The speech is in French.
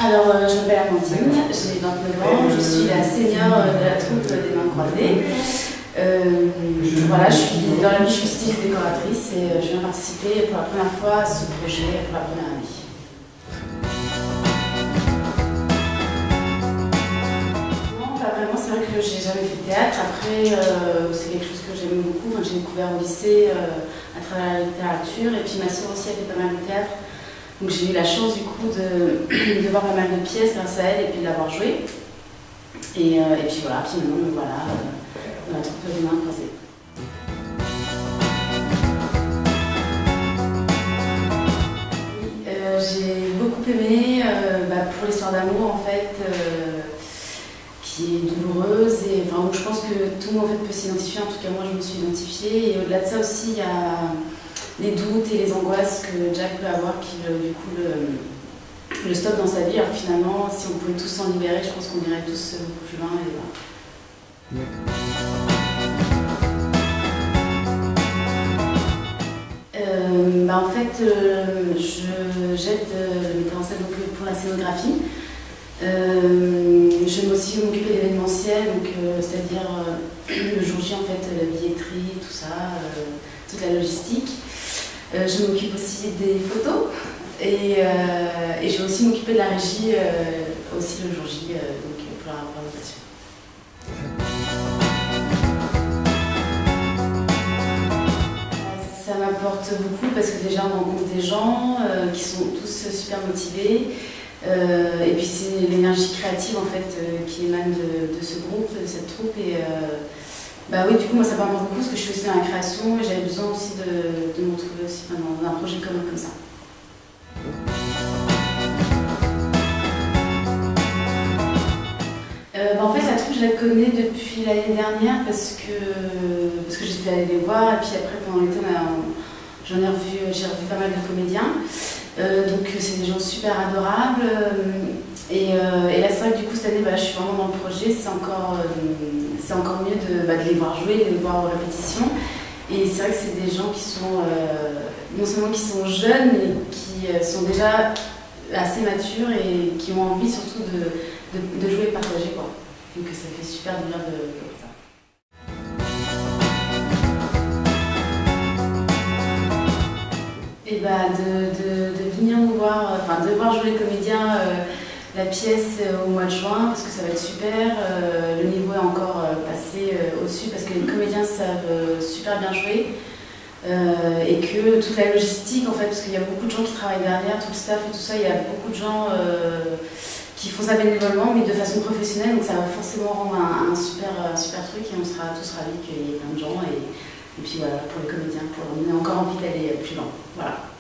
Alors, je m'appelle Amandine, j'ai 29 ans, je suis la senior de la troupe des Mains Croisées. Voilà, dans la vie, je suis styliste décoratrice et je viens participer pour la première fois à ce projet pour la première année. Non, pas vraiment, c'est vrai que j'ai jamais fait de théâtre. Après, c'est quelque chose que j'aime beaucoup. Enfin, j'ai découvert au lycée à travers la littérature et puis ma soeur aussi a fait pas mal de théâtre. Donc j'ai eu la chance du coup de voir pas mal de pièces grâce à elle et puis de l'avoir joué. Et puis voilà, puis maintenant me voilà dans la troupe des Mains Croisées. J'ai beaucoup aimé pour l'histoire d'amour en fait, qui est douloureuse et enfin, où je pense que tout le monde en fait, peut s'identifier, en tout cas moi je me suis identifiée. Et au-delà de ça aussi, il y a les doutes et les angoisses que Jack peut avoir qui du coup le stoppe dans sa vie. Alors finalement, si on pouvait tous s'en libérer, je pense qu'on irait tous beaucoup plus loin. Et voilà. En fait, j'aide le metteur en scène pour la scénographie. J'aime aussi m'occuper d'événementiel, c'est-à-dire le jour J, en fait, la billetterie, tout ça, toute la logistique. Je m'occupe aussi des photos et je vais aussi m'occuper de la régie aussi le jour J pour la représentation. Ça m'apporte beaucoup parce que déjà on rencontre des gens qui sont tous super motivés et puis c'est l'énergie créative en fait qui émane de ce groupe, de cette troupe et oui, du coup, moi ça m'apporte beaucoup parce que je suis aussi dans la création et j'avais besoin aussi de me retrouver aussi dans un projet commun comme ça. En fait, la troupe, je la connais depuis l'année dernière parce que j'étais allée les voir et puis après, pendant l'été, j'ai revu pas mal de comédiens. Donc c'est des gens super adorables. Et là, c'est vrai que du coup, cette année, je suis vraiment dans le projet. C'est encore mieux de les voir jouer, de les voir aux répétitions. Et c'est vrai que c'est des gens qui sont, non seulement qui sont jeunes, mais qui sont déjà assez matures et qui ont envie surtout de jouer et de partager, quoi. Donc ça fait super du bien de ça. Et de venir nous voir, de voir jouer les comédiens la pièce au mois de juin parce que ça va être super. Le niveau est encore passé au-dessus parce que les comédiens savent super bien jouer et que toute la logistique en fait, parce qu'il y a beaucoup de gens qui travaillent derrière, tout le staff et tout ça, il y a beaucoup de gens qui font ça bénévolement mais de façon professionnelle, donc ça va forcément rendre un super truc et on sera tous ravis qu'il y ait plein de gens et puis voilà, pour les comédiens, pour leur donner encore envie d'aller plus loin. Voilà.